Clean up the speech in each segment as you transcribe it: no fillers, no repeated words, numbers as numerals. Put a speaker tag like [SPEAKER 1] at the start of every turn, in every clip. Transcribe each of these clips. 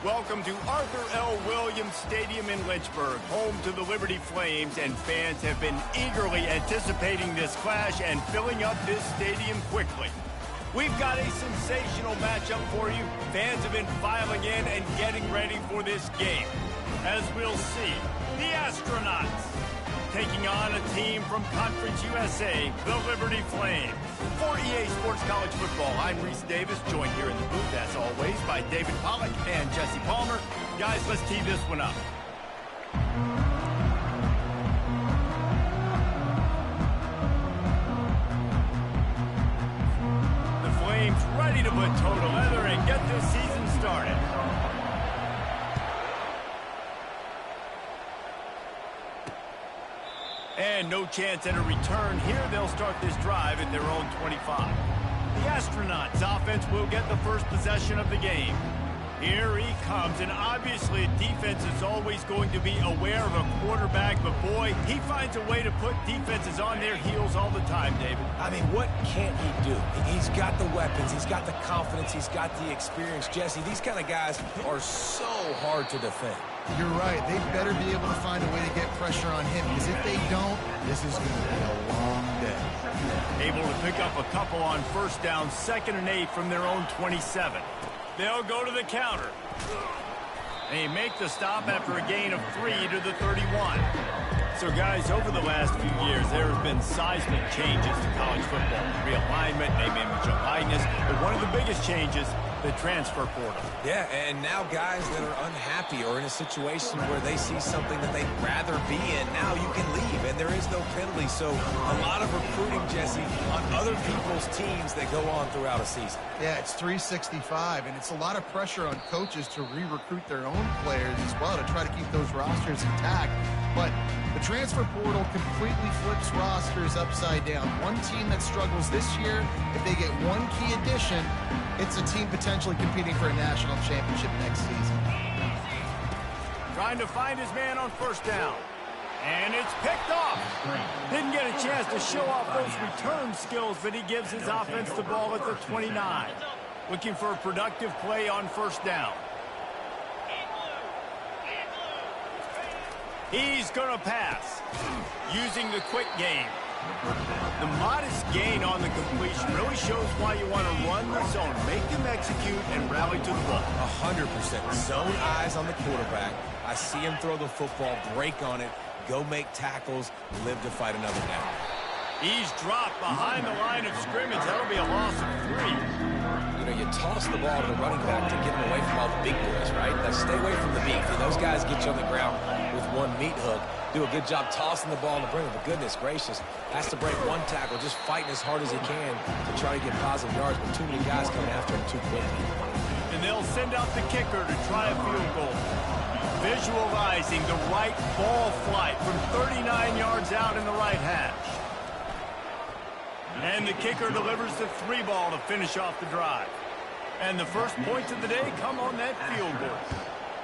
[SPEAKER 1] Welcome to Arthur L. Williams Stadium in Lynchburg, home to the Liberty Flames, and fans have been eagerly anticipating this clash and filling up this stadium quickly. We've got a sensational matchup for you. Fans have been filing in and getting ready for this game. As we'll see, the Astronauts taking on a team from Conference USA, the Liberty Flames. For EA Sports College Football, I'm Reese Davis, joined here in the booth, as always, by David Pollack and Jesse Palmer. Guys, let's tee this one up. The Flames ready to put toe to leather and get this season started. And no chance at a return here. They'll start this drive at their own 25. The Astronauts offense will get the first possession of the game. Here he comes, and obviously defense is always going to be aware of a quarterback, but boy, he finds a way to put defenses on their heels all the time, David.
[SPEAKER 2] I mean, what can't he do? He's got the weapons, he's got the confidence, he's got the experience. Jesse, these kind of guys are so hard to defend.
[SPEAKER 3] You're right. They better be able to find a way to get pressure on him, because if they don't, this is going to be a long day.
[SPEAKER 1] Able to pick up a couple on first down, 2nd and 8 from their own 27. They'll go to the counter. They make the stop after a gain of 3 to the 31. So, guys, over the last few years, there have been seismic changes to college football. Realignment, name, image, and likeness. But one of the biggest changes, the transfer portal.
[SPEAKER 2] Yeah, and now guys that are unhappy or in a situation where they see something that they'd rather be in, now you can leave, and there is no penalty. So a lot of recruiting, Jesse, on other people's teams that go on throughout a season.
[SPEAKER 3] Yeah, it's 365, and it's a lot of pressure on coaches to re-recruit their own players as well to try to keep those rosters intact. But the transfer portal completely flips rosters upside down. One team that struggles this year, if they get one key addition, it's a team potentially competing for a national championship next season.
[SPEAKER 1] Trying to find his man on first down. And it's picked off. Didn't get a chance to show off those return skills, but he gives his offense the ball at the 29. Looking for a productive play on first down. He's going to pass, using the quick game. The modest gain on the completion really shows why you want to run the zone, make them execute, and rally to the ball.
[SPEAKER 2] 100%. Zone eyes on the quarterback. I see him throw the football, break on it, go make tackles, live to fight another down.
[SPEAKER 1] He's dropped behind the line of scrimmage. That'll be a loss of 3.
[SPEAKER 2] You know, you toss the ball to the running back to get him away from all the big boys, right? Now stay away from the beef. Those guys get you on the ground with one meat hook. Do a good job tossing the ball in the bring. But goodness gracious, has to break one tackle, just fighting as hard as he can to try to get positive yards, but too many guys coming after him too quickly.
[SPEAKER 1] And they'll send out the kicker to try a field goal. Visualizing the right ball flight from 39 yards out in the right hash. And the kicker delivers the 3 ball to finish off the drive. And the first points of the day come on that field goal.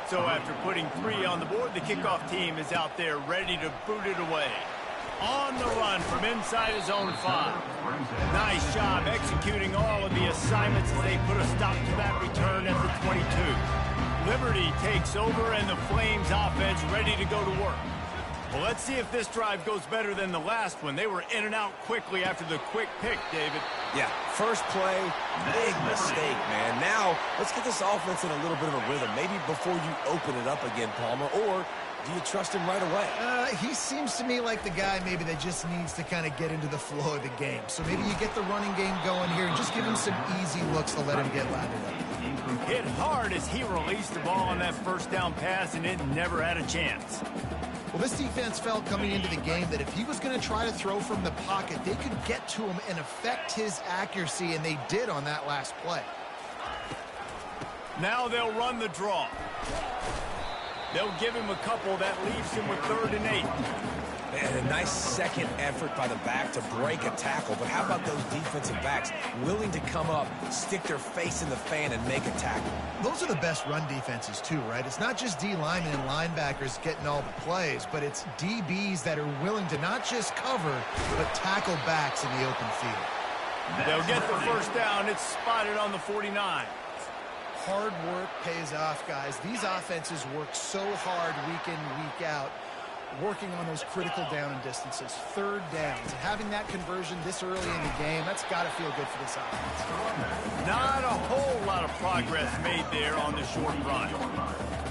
[SPEAKER 1] So after putting 3 on the board, the kickoff team is out there ready to boot it away. On the run from inside his own 5. Nice job executing all of the assignments as they put a stop to that return at the 22. Liberty takes over and the Flames offense ready to go to work. Well, let's see if this drive goes better than the last one. They were in and out quickly after the quick pick, David.
[SPEAKER 2] Yeah, first play, big mistake, man. Now, let's get this offense in a little bit of a rhythm. Maybe before you open it up again, Palmer, or do you trust him right away?
[SPEAKER 3] He seems to me like the guy maybe that just needs to kind of get into the flow of the game. So maybe you get the running game going here and just give him some easy looks to let him get lathered up.
[SPEAKER 1] Hit hard as he released the ball on that first down pass, and it never had a chance.
[SPEAKER 3] Well, this defense felt coming into the game that if he was going to try to throw from the pocket, they could get to him and affect his accuracy, and they did on that last play.
[SPEAKER 1] Now they'll run the draw. They'll give him a couple. That leaves him with 3rd and 8.
[SPEAKER 2] And a nice second effort by the back to break a tackle. But how about those defensive backs willing to come up, stick their face in the fan, and make a tackle?
[SPEAKER 3] Those are the best run defenses, too, right? It's not just D linemen and linebackers getting all the plays, but it's DBs that are willing to not just cover, but tackle backs in the open field.
[SPEAKER 1] They'll get the first down. It's spotted on the 49.
[SPEAKER 3] Hard work pays off, guys. These offenses work so hard week in, week out, working on those critical down and distances, third downs. And having that conversion this early in the game, that's got to feel good for this offense.
[SPEAKER 1] Not a whole lot of progress made there on the short run.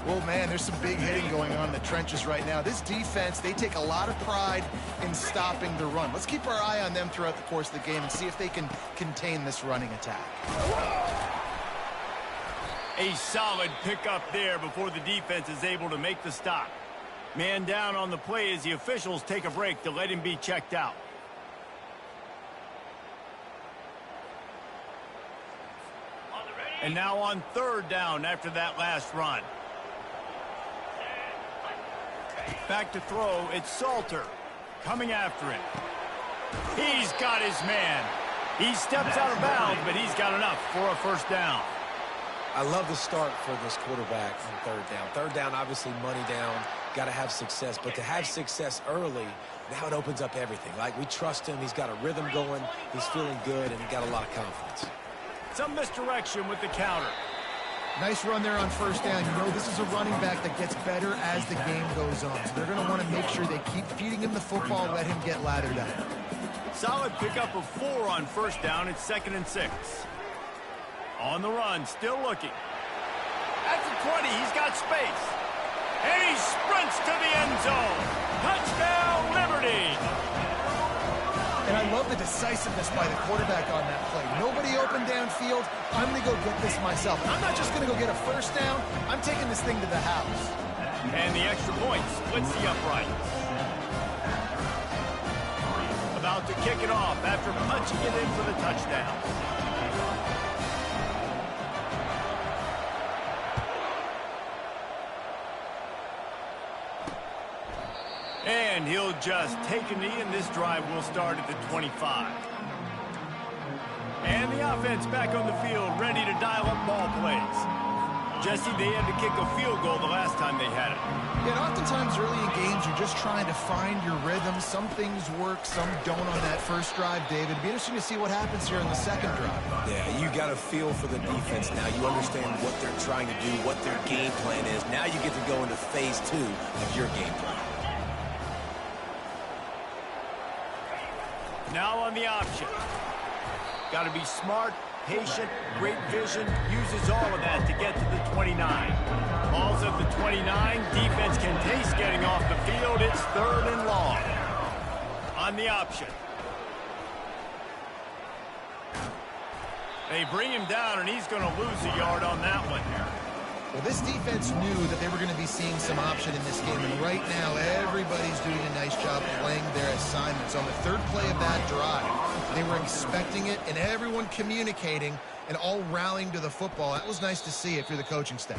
[SPEAKER 3] Well, man, there's some big hitting going on in the trenches right now. This defense, they take a lot of pride in stopping the run. Let's keep our eye on them throughout the course of the game and see if they can contain this running attack.
[SPEAKER 1] A solid pickup there before the defense is able to make the stop. Man down on the play as the officials take a break to let him be checked out. And now on third down after that last run. Back to throw, it's Salter coming after him. He's got his man. He steps out of bounds, but he's got enough for a first down.
[SPEAKER 2] I love the start for this quarterback on third down. Third down, obviously money down, got to have success. But to have success early, now it opens up everything. Like, we trust him. He's got a rhythm going. He's feeling good, and he got a lot of confidence.
[SPEAKER 1] Some misdirection with the counter.
[SPEAKER 3] Nice run there on first down. You know, this is a running back that gets better as the game goes on. So they're going to want to make sure they keep feeding him the football, let him get lathered up.
[SPEAKER 1] Solid pickup of 4 on first down. It's 2nd and 6. On the run, still looking. At the 20, he's got space. And he sprints to the end zone. Touchdown, Liberty!
[SPEAKER 3] And I love the decisiveness by the quarterback on that play. Nobody open downfield. I'm going to go get this myself. And I'm not just going to go get a first down. I'm taking this thing to the house.
[SPEAKER 1] And the extra point splits the upright. About to kick it off after punching it in for the touchdown. And he'll just take a knee, and this drive will start at the 25. And the offense back on the field, ready to dial up ball plays. Jesse, they had to kick a field goal the last time they had it.
[SPEAKER 3] Yeah, and oftentimes early in games, you're just trying to find your rhythm. Some things work, some don't on that first drive, David. It'd be interesting to see what happens here in the second drive.
[SPEAKER 2] Yeah, you got a feel for the defense now. You understand what they're trying to do, what their game plan is. Now you get to go into phase 2 of your game plan.
[SPEAKER 1] Now on the option. Got to be smart, patient, great vision, uses all of that to get to the 29. Ball's at the 29. Defense can taste getting off the field. It's 3rd and long. On the option. They bring him down, and he's going to lose a yard on that one.
[SPEAKER 3] Well, this defense knew that they were going to be seeing some option in this game, and right now everybody's doing a nice job playing their assignments. On the third play of that drive, they were expecting it, and everyone communicating and all rallying to the football. That was nice to see if you're the coaching staff.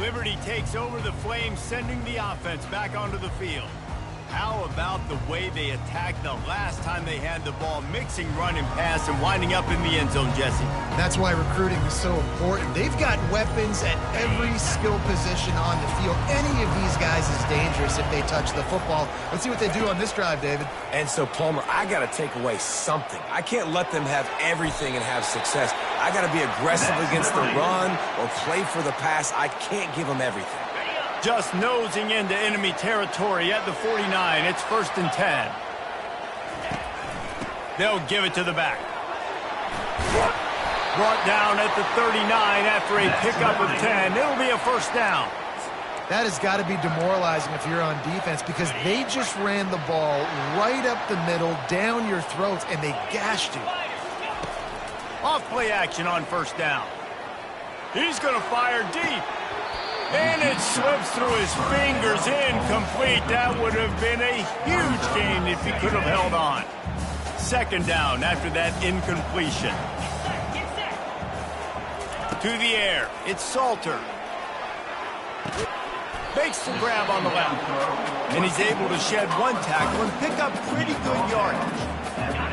[SPEAKER 1] Liberty takes over the Flames, sending the offense back onto the field. How about the way they attacked the last time they had the ball, mixing run and pass and winding up in the end zone, Jesse?
[SPEAKER 3] That's why recruiting is so important. They've got weapons at every skill position on the field. Any of these guys is dangerous if they touch the football. Let's see what they do on this drive, David.
[SPEAKER 2] And so, Palmer, I got to take away something. I can't let them have everything and have success. I got to be aggressive against the run or play for the pass. I can't give them everything.
[SPEAKER 1] Just nosing into enemy territory at the 49. It's 1st and 10. They'll give it to the back. Brought down at the 39 after a pickup of 10. It'll be a first down.
[SPEAKER 3] That has got to be demoralizing if you're on defense, because they just ran the ball right up the middle, down your throats, and they gashed you.
[SPEAKER 1] Off play action on first down. He's going to fire deep. And it slips through his fingers, incomplete. That would have been a huge gain if he could have held on. 2nd down after that incompletion. To the air, it's Salter. Makes the grab on the left. And he's able to shed one tackle and pick up pretty good yardage.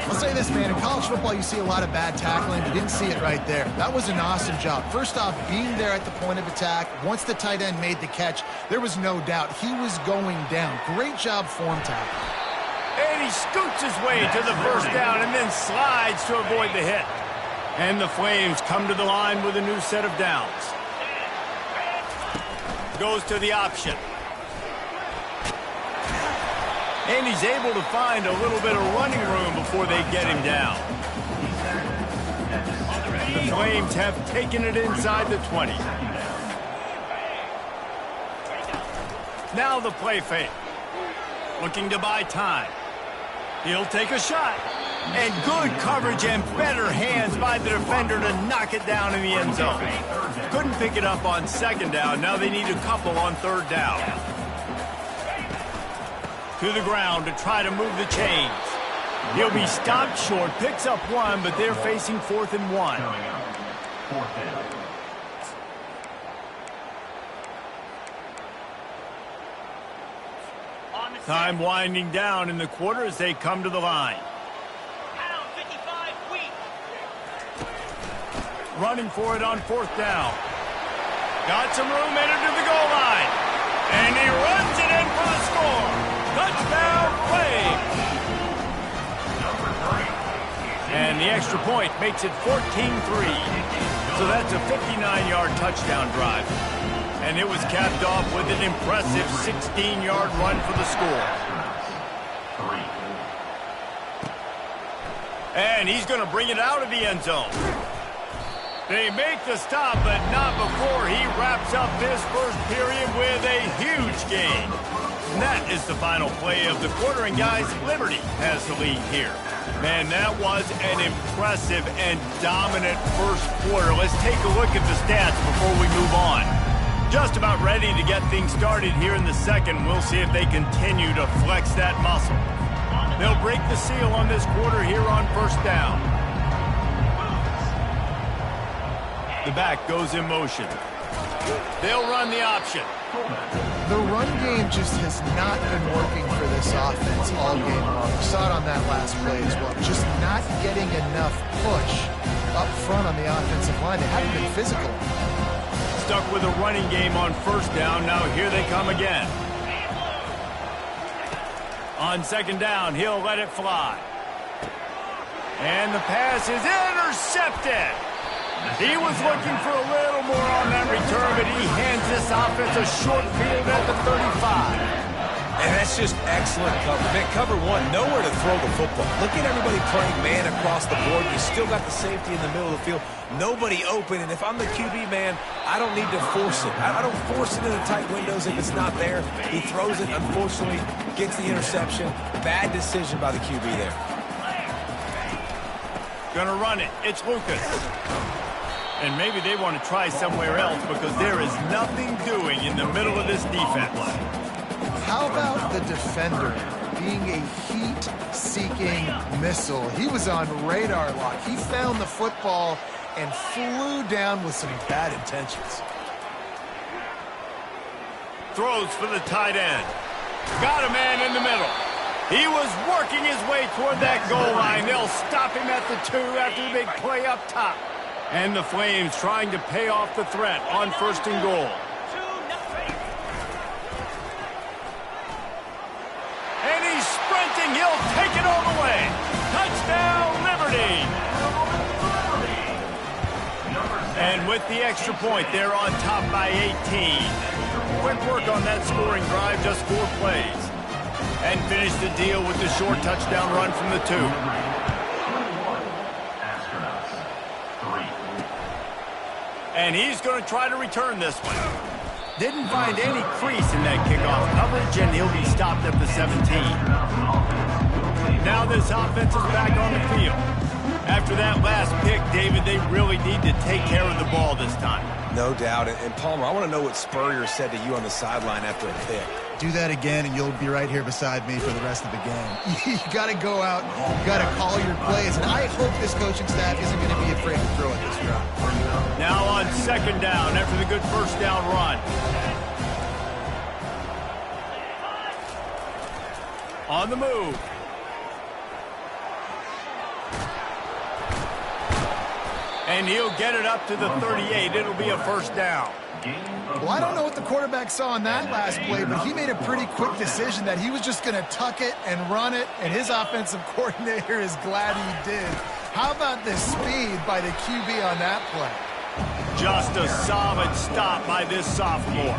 [SPEAKER 3] I'll say this, man, in college football you see a lot of bad tackling. You didn't see it right there. That was an awesome job. First off, being there at the point of attack. Once the tight end made the catch, there was no doubt he was going down. Great job form tackling.
[SPEAKER 1] And he scoots his way to the first down and then slides to avoid the hit. And the Flames come to the line with a new set of downs. Goes to the option. And he's able to find a little bit of running room before they get him down. The Flames have taken it inside the 20. Now the play fake. Looking to buy time. He'll take a shot. And good coverage and better hands by the defender to knock it down in the end zone. Couldn't pick it up on second down. Now they need a couple on third down. To the ground to try to move the chains. He'll be stopped short, picks up one, but they're facing 4th and 1. Time winding down in the quarter as they come to the line. Running for it on 4th down. Got some room headed to the goal line. And he runs it in for the score. Touchdown, Flames. And the extra point makes it 14-3. So that's a 59-yard touchdown drive. And it was capped off with an impressive 16-yard run for the score. And he's going to bring it out of the end zone. They make the stop, but not before he wraps up this first period with a huge gain. And that is the final play of the quarter, and guys, Liberty has the lead here. Man, that was an impressive and dominant first quarter. Let's take a look at the stats before we move on. Just about ready to get things started here in the second. We'll see if they continue to flex that muscle. They'll break the seal on this quarter here on first down. The back goes in motion. They'll run the option.
[SPEAKER 3] The run game just has not been working for this offense all game long. We saw it on that last play as well. Just not getting enough push up front on the offensive line. They haven't been physical.
[SPEAKER 1] Stuck with a running game on first down. Now here they come again. On second down, he'll let it fly. And the pass is intercepted. He was looking for a little more on that return, but he hands this offense a short field at the 35.
[SPEAKER 2] And that's just excellent cover. Man, cover one, nowhere to throw the football. Look at everybody playing man across the board. You still got the safety in the middle of the field. Nobody open, and if I'm the QB, man, I don't need to force it. I don't force it into tight windows if it's not there. He throws it, unfortunately, gets the interception. Bad decision by the QB there.
[SPEAKER 1] Gonna run it. It's Lucas. And maybe they want to try somewhere else because there is nothing doing in the middle of this defense.
[SPEAKER 3] How about the defender being a heat-seeking missile? He was on radar lock. He found the football and flew down with some bad intentions.
[SPEAKER 1] Throws for the tight end. Got a man in the middle. He was working his way toward that goal line. They'll stop him at the 2 after the big play up top. And the Flames trying to pay off the threat on 1st and goal. And he's sprinting. He'll take it all the way. Touchdown, Liberty. And with the extra point, they're on top by 18. Quick work on that scoring drive, just 4 plays. And finish the deal with the short touchdown run from the 2. And he's going to try to return this one. Didn't find any crease in that kickoff coverage, and he'll be stopped at the 17. Now this offense is back on the field. After that last pick, David, they really need to take care of the ball this time.
[SPEAKER 2] No doubt. And Palmer, I want to know what Spurrier said to you on the sideline after a pick.
[SPEAKER 4] Do that again, and you'll be right here beside me for the rest of the game. You got to go out. You got to call your plays. And I hope this coaching staff isn't going to be afraid to throw at this drive.
[SPEAKER 1] Now on second down after the good first down run. On the move. And he'll get it up to the 38. It'll be a first down.
[SPEAKER 4] Well, I don't know what the quarterback saw in that last play, but he made a pretty quick decision that he was just going to tuck it and run it, and his offensive coordinator is glad he did. How about the speed by the QB on that play?
[SPEAKER 1] Just a solid stop by this sophomore.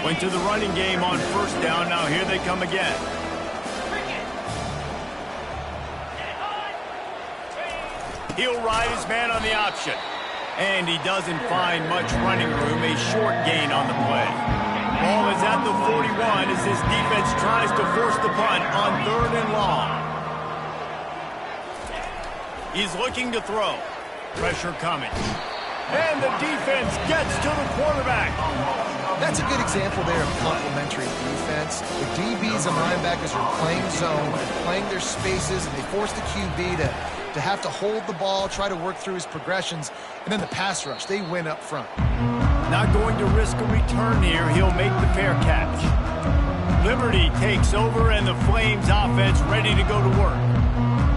[SPEAKER 1] Went to the running game on first down. Now here they come again. He'll ride his man on the option. And he doesn't find much running room. A short gain on the play. Ball is at the 41 as this defense tries to force the punt on 3rd and long. He's looking to throw. Pressure coming. And the defense gets to the quarterback.
[SPEAKER 4] That's a good example there of complementary defense. The DBs and linebackers are playing zone, playing their spaces, and they force the QB to have to hold the ball, try to work through his progressions, and then the pass rush, they win up front.
[SPEAKER 1] Not going to risk a return here. He'll make the fair catch. Liberty takes over, and the Flames offense ready to go to work.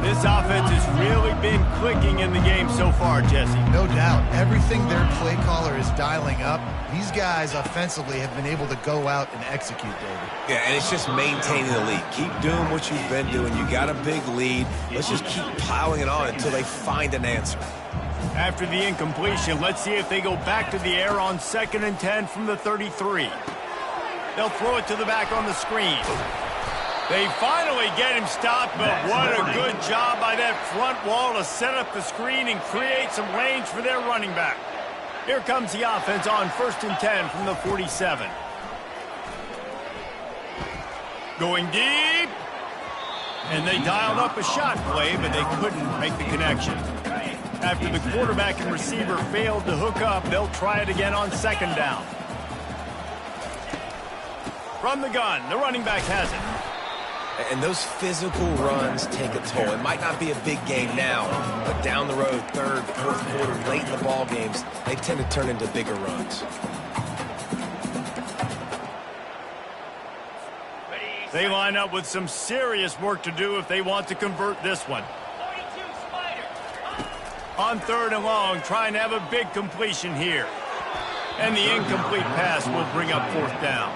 [SPEAKER 1] This offense has really been clicking in the game so far, Jesse.
[SPEAKER 4] No doubt. Everything their play caller is dialing up, these guys offensively have been able to go out and execute, David.
[SPEAKER 2] Yeah, and it's just maintaining the lead. Keep doing what you've been doing. You got a big lead. Let's just keep piling it on until they find an answer.
[SPEAKER 1] After the incompletion, let's see if they go back to the air on 2nd and 10 from the 33. They'll throw it to the back on the screen. They finally get him stopped, but what a good job by that front wall to set up the screen and create some range for their running back. Here comes the offense on 1st and 10 from the 47. Going deep. And they dialed up a shot play, but they couldn't make the connection. After the quarterback and receiver failed to hook up, they'll try it again on 2nd down. From the gun, the running back has it.
[SPEAKER 2] And those physical runs take a toll. It might not be a big game now, but down the road, 3rd, 4th quarter, late in the ball games, they tend to turn into bigger runs.
[SPEAKER 1] They line up with some serious work to do if they want to convert this one. On 3rd and long, trying to have a big completion here. And the incomplete pass will bring up 4th down.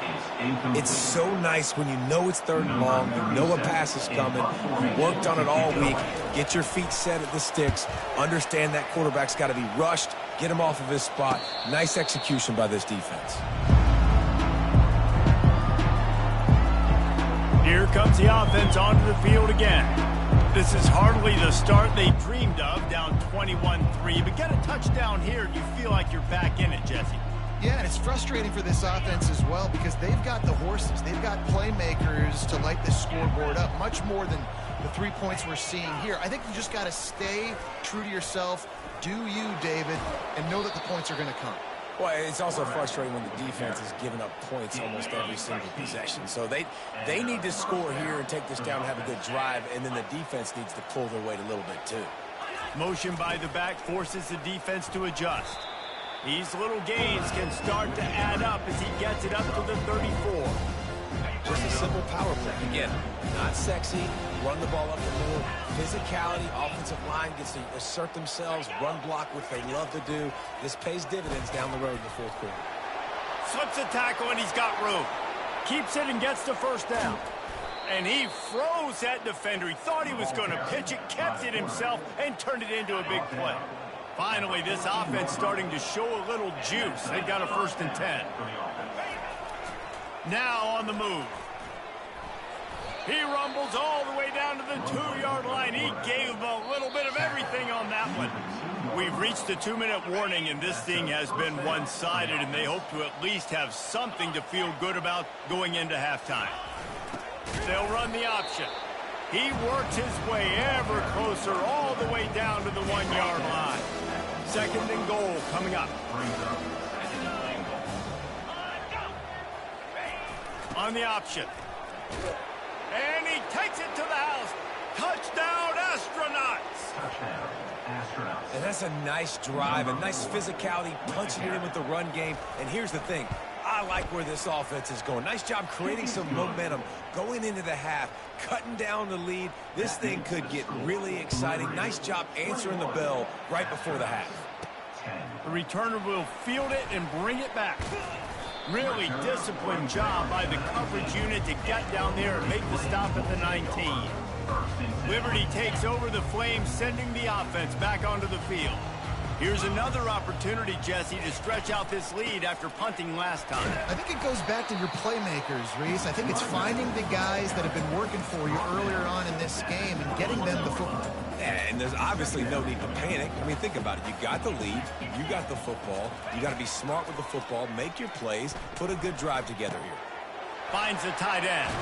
[SPEAKER 2] It's so nice when you know it's 3rd and long, you know a pass is coming, you worked on it all week, get your feet set at the sticks, understand that quarterback's got to be rushed, get him off of his spot. Nice execution by this defense.
[SPEAKER 1] Here comes the offense onto the field again. This is hardly the start they dreamed of, down 21-3, but get a touchdown here and you feel like you're back in it, Jesse.
[SPEAKER 4] Yeah, and it's frustrating for this offense as well because they've got the horses. They've got playmakers to light this scoreboard up, much more than the 3 points we're seeing here. I think you just got to stay true to yourself, do you, David, and know that the points are going to come.
[SPEAKER 2] Well, it's also frustrating when the defense is giving up points almost every single possession. So they need to score here and take this down and have a good drive, and then the defense needs to pull their weight a little bit too.
[SPEAKER 1] Motion by the back forces the defense to adjust. These little gains can start to add up as he gets it up to the 34.
[SPEAKER 2] Just a simple power play. Again, not sexy, run the ball up the middle, physicality, offensive line gets to assert themselves, run block, which they love to do. This pays dividends down the road in the 4th quarter.
[SPEAKER 1] Slips a tackle and he's got room. Keeps it and gets the 1st down. And he froze that defender. He thought he was going to pitch it, kept it himself, and turned it into a big play. Finally, this offense starting to show a little juice. They've got a 1st and 10. Now on the move. He rumbles all the way down to the 2-yard line. He gave a little bit of everything on that one. We've reached the 2-minute warning, and this thing has been one-sided, and they hope to at least have something to feel good about going into halftime. They'll run the option. He works his way ever closer all the way down to the 1-yard line. 2nd and goal coming up. On the option. And he takes it to the house. Touchdown, Astronauts!
[SPEAKER 2] And that's a nice drive, a nice physicality, punching it in with the run game. And here's the thing. I like where this offense is going. Nice job creating some momentum, going into the half, cutting down the lead. This thing could get really exciting. Nice job answering the bell right before the half.
[SPEAKER 1] The returner will field it and bring it back. Really disciplined job by the coverage unit to get down there and make the stop at the 19. Liberty takes over the Flames, sending the offense back onto the field. Here's another opportunity, Jesse, to stretch out this lead after punting last time.
[SPEAKER 4] I think it goes back to your playmakers, Reese. I think it's finding the guys that have been working for you earlier on in this game and getting them the football.
[SPEAKER 2] Yeah, and there's obviously no need to panic. I mean, think about it. You got the lead. You got the football. You got to be smart with the football, make your plays, put a good drive together here.
[SPEAKER 1] Finds the tight end.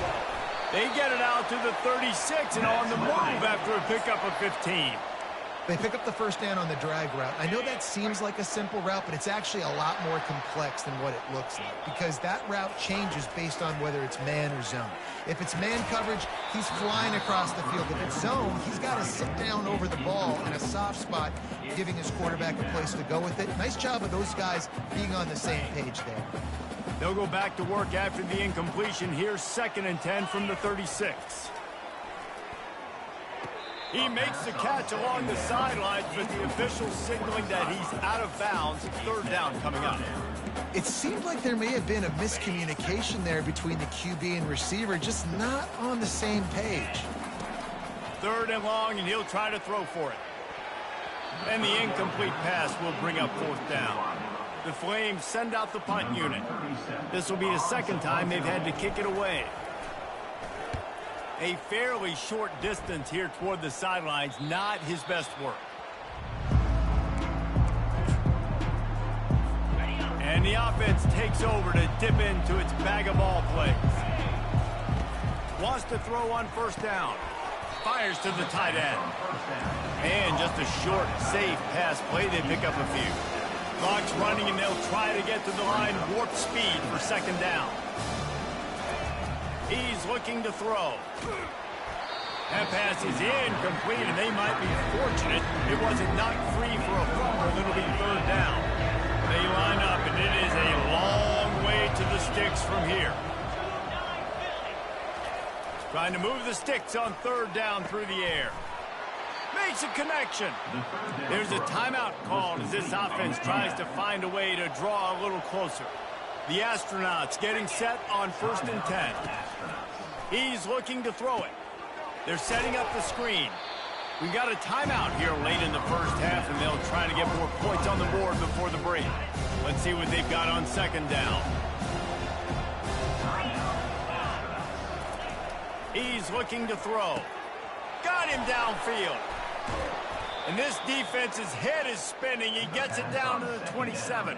[SPEAKER 1] They get it out to the 36 and on the move after a pickup of 15.
[SPEAKER 4] They pick up the first down on the drag route. I know that seems like a simple route, but it's actually a lot more complex than what it looks like because that route changes based on whether it's man or zone. If it's man coverage, he's flying across the field. If it's zone, he's got to sit down over the ball in a soft spot, giving his quarterback a place to go with it. Nice job of those guys being on the same page there.
[SPEAKER 1] They'll go back to work after the incompletion. Here's 2nd and 10 from the 36. He makes the catch along the sidelines, but the official signaling that he's out of bounds. 3rd down coming up.
[SPEAKER 4] It seemed like there may have been a miscommunication there between the QB and receiver, just not on the same page.
[SPEAKER 1] 3rd and long, and he'll try to throw for it. And the incomplete pass will bring up 4th down. The Flames send out the punt unit. This will be the 2nd time they've had to kick it away. A fairly short distance here toward the sidelines, not his best work. And the offense takes over to dip into its bag of ball plays. Wants to throw on 1st down. Fires to the tight end. And just a short, safe pass play. They pick up a few. Clock's running, and they'll try to get to the line warp speed for 2nd down. He's looking to throw. That pass is incomplete, and they might be fortunate it wasn't knocked free for a fumble. It'll be 3rd down. They line up, and it is a long way to the sticks from here. Trying to move the sticks on 3rd down through the air. Makes a connection. There's a timeout called as this offense tries to find a way to draw a little closer. The Astronauts getting set on 1st and 10. He's looking to throw it. They're setting up the screen. We've got a timeout here late in the 1st half, and they'll try to get more points on the board before the break. Let's see what they've got on 2nd down. He's looking to throw. Got him downfield. And this defense's head is spinning. He gets it down to the 27.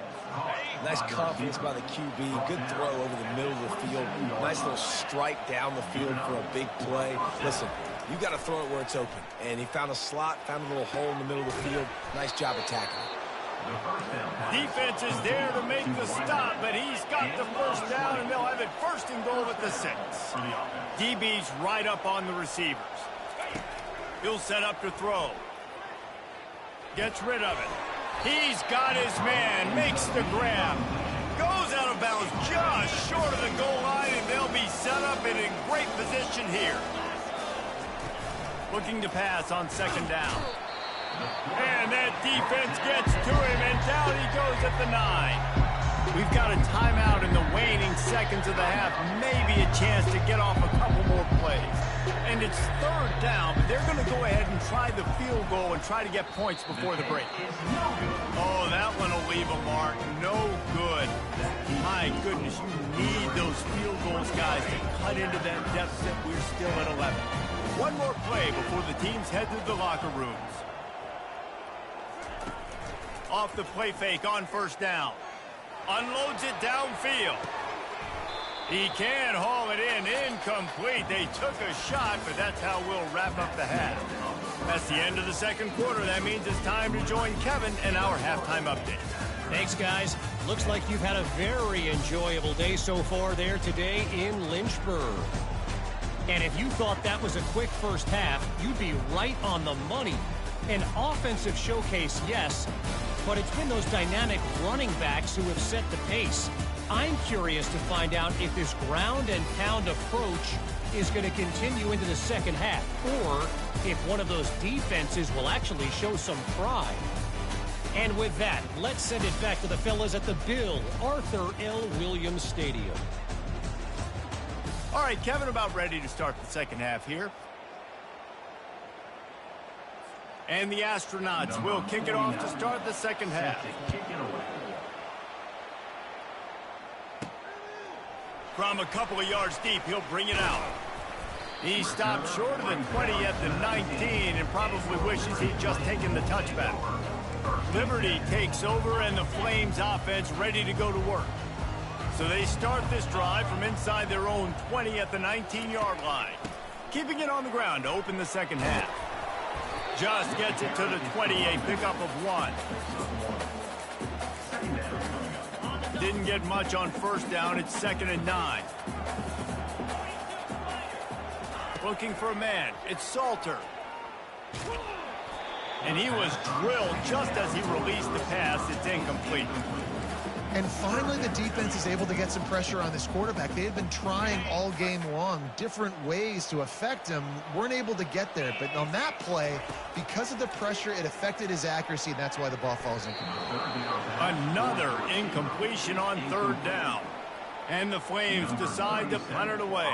[SPEAKER 2] Nice confidence by the QB. Good throw over the middle of the field. Nice little strike down the field for a big play. Listen, you got to throw it where it's open. And he found a slot, found a little hole in the middle of the field. Nice job attacking it.
[SPEAKER 1] Defense is there to make the stop, but he's got the 1st down, and they'll have it 1st and goal at the 6. DB's right up on the receivers. He'll set up to throw. Gets rid of it. He's got his man, makes the grab. Goes out of bounds just short of the goal line, and they'll be set up in a great position here. Looking to pass on 2nd down. And that defense gets to him, and down he goes at the 9. We've got a timeout in the waning seconds of the half. Maybe a chance to get off a couple more plays. And it's 3rd down, but they're going to go ahead and try the field goal and try to get points before the break. Oh, that one will leave a mark. No good. My goodness, you need those field goals, guys, to cut into that deficit. We're still at 11. One more play before the teams head to the locker rooms. Off the play fake on 1st down. Unloads it downfield. He can haul it in. Incomplete. They took a shot, but that's how we'll wrap up the half. That's the end of the 2nd quarter. That means it's time to join Kevin in our halftime update.
[SPEAKER 5] Thanks, guys. Looks like you've had a very enjoyable day so far there today in Lynchburg. And if you thought that was a quick 1st half, you'd be right on the money. An offensive showcase, yes, but it's been those dynamic running backs who have set the pace. I'm curious to find out if this ground and pound approach is going to continue into the 2nd half, or if one of those defenses will actually show some pride. And with that, let's send it back to the fellas at the Bill Arthur L. Williams Stadium.
[SPEAKER 1] All right, Kevin, about ready to start the second half here. And the Astronauts will kick it off to start the second half. From a couple of yards deep, he'll bring it out. He stopped short of the 20 at the 19 and probably wishes he'd just taken the touchback. Liberty takes over and the Flames offense ready to go to work. So they start this drive from inside their own 20 at the 19-yard line. Keeping it on the ground to open the second half. Just gets it to the 20, a pickup of 1. Didn't get much on first down. It's 2nd and 9. Looking for a man. It's Salter. And he was drilled just as he released the pass. It's incomplete.
[SPEAKER 4] And finally, the defense is able to get some pressure on this quarterback. They had been trying all game long different ways to affect him. Weren't able to get there. But on that play, because of the pressure, it affected his accuracy, and that's why the ball falls incomplete.
[SPEAKER 1] Another incompletion on 3rd down. And the Flames decide to punt it away.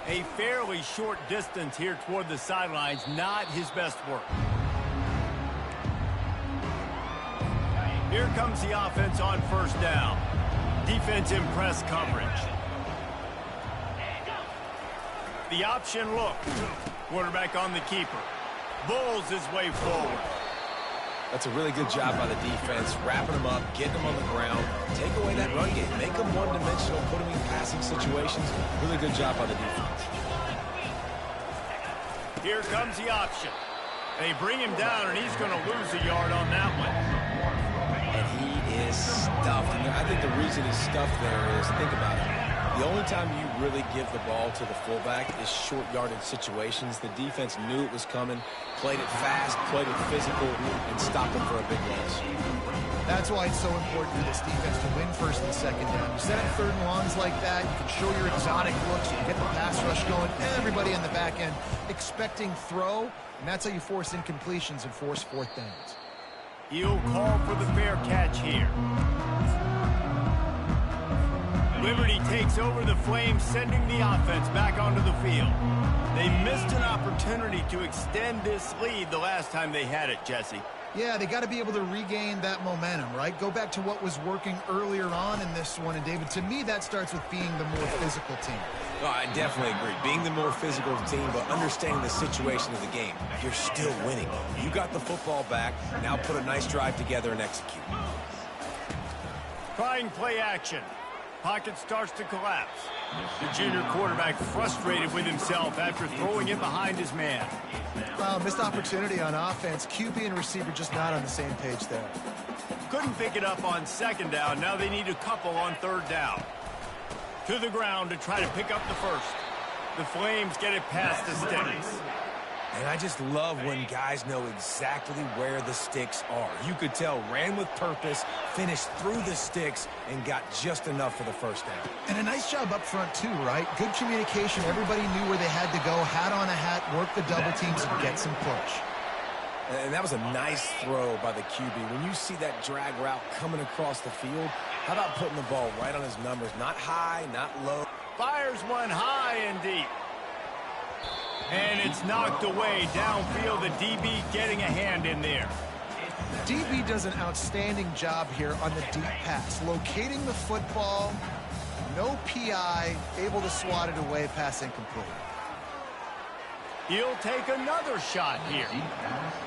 [SPEAKER 1] A fairly short distance here toward the sidelines, not his best work. Here comes the offense on 1st down. Defense in press coverage. The option look. Quarterback on the keeper. Bulls his way forward.
[SPEAKER 2] That's a really good job by the defense, wrapping them up, getting them on the ground, take away that run game, make them one-dimensional, put them in passing situations. Really good job by the defense.
[SPEAKER 1] Here comes the option. They bring him down, and he's going to lose a yard on that one.
[SPEAKER 2] And he is stuffed. And I think the reason he's stuffed there is, think about it, the only time you really give the ball to the fullback is short yardage situations. The defense knew it was coming, played it fast, played it physical, and stopped him for a big loss.
[SPEAKER 4] That's why it's so important for this defense to win 1st and 2nd down. You set up 3rd and longs like that, you can show your exotic looks, you can get the pass rush going, everybody in the back end expecting throw, and that's how you force incompletions and force 4th downs.
[SPEAKER 1] He'll call for the fair catch here. Liberty takes over the Flames, sending the offense back onto the field. They missed an opportunity to extend this lead the last time they had it, Jesse.
[SPEAKER 4] Yeah, they got to be able to regain that momentum, right? Go back to what was working earlier on in this one. And, David, to me, that starts with being the more physical team.
[SPEAKER 2] Oh, I definitely agree. Being the more physical team, but understanding the situation of the game. You're still winning. You got the football back. Now put a nice drive together and execute.
[SPEAKER 1] Trying play action. Pocket starts to collapse. The junior quarterback frustrated with himself after throwing it behind his man.
[SPEAKER 4] Wow, missed opportunity on offense. QB and receiver just not on the same page there.
[SPEAKER 1] Couldn't pick it up on 2nd down. Now they need a couple on 3rd down. To the ground to try to pick up the first. The Flames get it past the sticks.
[SPEAKER 2] And I just love when guys know exactly where the sticks are. You could tell, ran with purpose, finished through the sticks, and got just enough for the 1st down.
[SPEAKER 4] And a nice job up front, too, right? Good communication. Everybody knew where they had to go, hat on a hat, work the double teams, and get some push.
[SPEAKER 2] And that was a nice throw by the QB. When you see that drag route coming across the field, how about putting the ball right on his numbers? Not high, not low.
[SPEAKER 1] Fires one high and deep. And it's knocked away downfield. The DB getting a hand in there.
[SPEAKER 4] DB does an outstanding job here on the deep pass. Locating the football, no PI, able to swat it away, pass incomplete.
[SPEAKER 1] He'll take another shot here.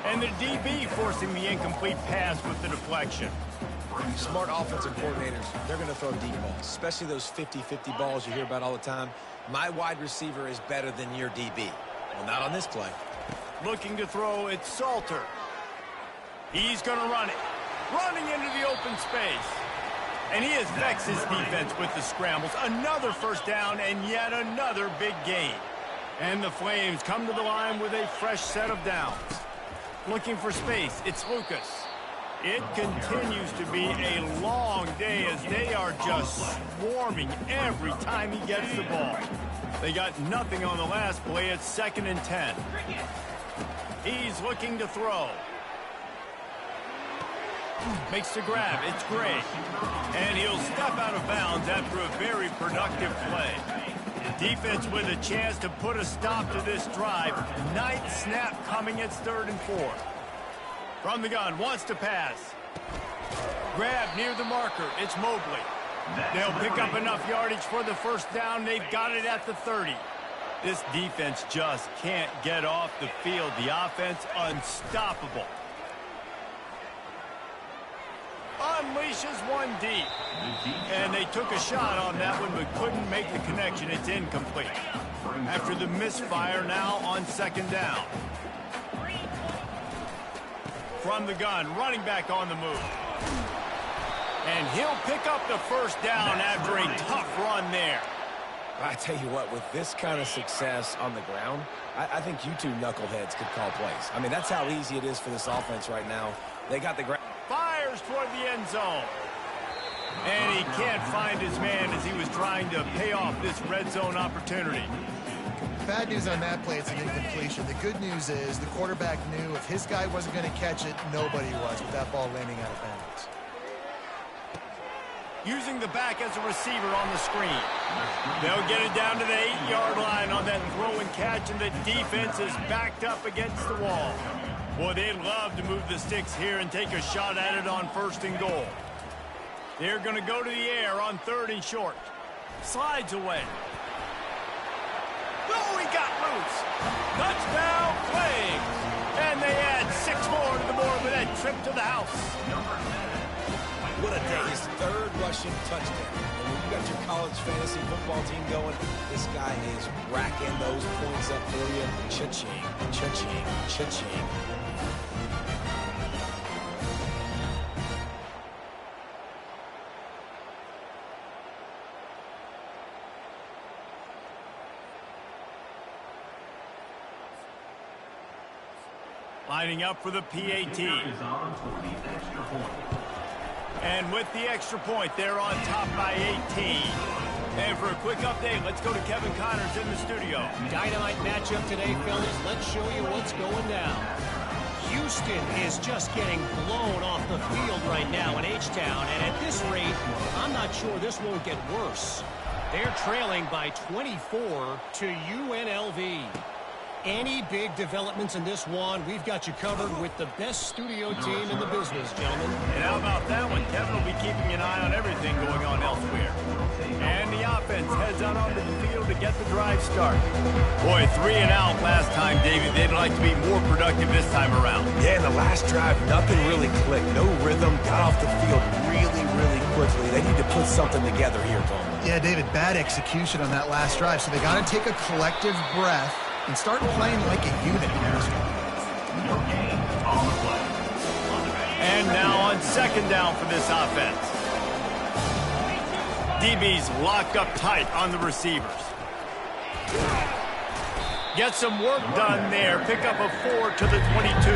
[SPEAKER 1] And the DB forcing the incomplete pass with the deflection.
[SPEAKER 2] Smart offensive coordinators, they're going to throw deep balls, especially those 50-50 balls you hear about all the time. My wide receiver is better than your DB. Well, not on this play.
[SPEAKER 1] Looking to throw, it's Salter. He's going to run it. Running into the open space. And he has vexed his defense with the scrambles. Another 1st down and yet another big gain. And the Flames come to the line with a fresh set of downs. Looking for space, it's Lucas. It continues to be a long day as they are just swarming every time he gets the ball. They got nothing on the last play. It's 2nd and 10. He's looking to throw. Makes the grab. It's Gray. And he'll step out of bounds after a very productive play. Defense with a chance to put a stop to this drive. Ninth snap coming. It's 3rd and 4. From the gun, wants to pass. Grab near the marker. It's Mobley. They'll pick up enough yardage for the first down. They've got it at the 30. This defense just can't get off the field. The offense unstoppable. Unleashes one deep. And they took a shot on that one but couldn't make the connection. It's incomplete. After the misfire, now on 2nd down. From the gun, running back on the move. And he'll pick up the first down after a tough run there.
[SPEAKER 2] I tell you what, with this kind of success on the ground, I think you two knuckleheads could call plays. I mean, that's how easy it is for this offense right now. They got the ground.
[SPEAKER 1] Fires toward the end zone. And he can't find his man as he was trying to pay off this red zone opportunity.
[SPEAKER 3] Bad news on that play, it's an incompletion. The good news is the quarterback knew if his guy wasn't going to catch it, nobody was with that ball landing out of bounds.
[SPEAKER 1] Using the back as a receiver on the screen. They'll get it down to the 8-yard line on that throw and catch, and the defense is backed up against the wall. Boy, they'd love to move the sticks here and take a shot at it on 1st and goal. They're going to go to the air on 3rd and short. Slides away. Oh, he got loose. Touchdown, Flames. And they add 6 more to the board with that trip to the house.
[SPEAKER 2] What a day. His 3rd rushing touchdown. And when you got your college fantasy football team going, this guy is racking those points up for you. Cha-ching, cha-ching, cha-ching.
[SPEAKER 1] Lining up for the PAT. And with the extra point, they're on top by 18. And for a quick update, let's go to Kevin Connors in the studio.
[SPEAKER 5] Dynamite matchup today, fellas. Let's show you what's going down. Houston is just getting blown off the field right now in H-Town. And at this rate, I'm not sure this won't get worse. They're trailing by 24 to UNLV. Any big developments in this one, we've got you covered with the best studio team in the business, gentlemen.
[SPEAKER 1] And how about that one? Kevin will be keeping an eye on everything going on elsewhere. And the offense heads on onto the field to get the drive started. Boy, 3 and out last time, David. They'd like to be more productive this time around.
[SPEAKER 2] Yeah, in the last drive, nothing really clicked. No rhythm. Got off the field really, really quickly. They need to put something together here, Tom.
[SPEAKER 3] Yeah, David, bad execution on that last drive. So they got to take a collective breath and start playing like a unit here.
[SPEAKER 1] And now on 2nd down for this offense. DB's locked up tight on the receivers. Get some work done there. Pick up a 4 to the 22.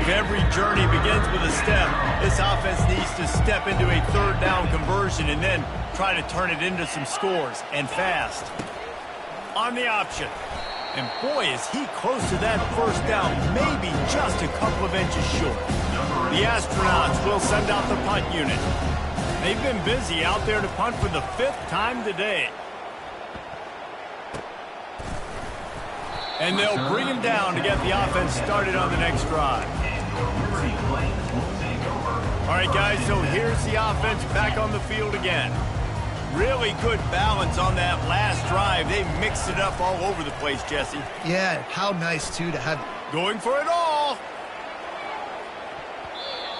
[SPEAKER 1] If every journey begins with a step, this offense needs to step into a 3rd down conversion and then try to turn it into some scores, and fast. On the option. And boy, is he close to that 1st down, maybe just a couple of inches short. The Astronauts will send out the punt unit. They've been busy out there to punt for the 5th time today. And they'll bring him down to get the offense started on the next drive. All right, guys, so here's the offense back on the field again. Really good balance on that last drive. They mixed it up all over the place, Jesse.
[SPEAKER 3] Yeah, how nice, too, to have...
[SPEAKER 1] Going for it all.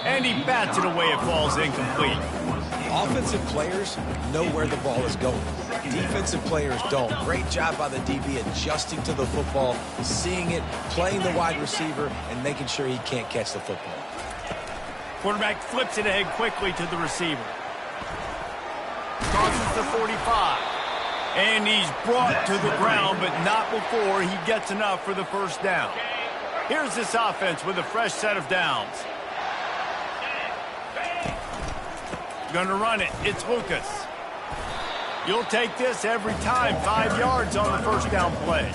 [SPEAKER 1] And he bats it away. It falls incomplete.
[SPEAKER 2] Offensive players know where the ball is going. Defensive players don't. Great job by the DB adjusting to the football, seeing it, playing the wide receiver, and making sure he can't catch the football.
[SPEAKER 1] Quarterback flips it ahead quickly to the receiver. Crosses the 45. And he's brought to the ground, but not before he gets enough for the 1st down. Here's this offense with a fresh set of downs. Gonna run it. It's Lucas. You'll take this every time. 5 yards on the 1st down play.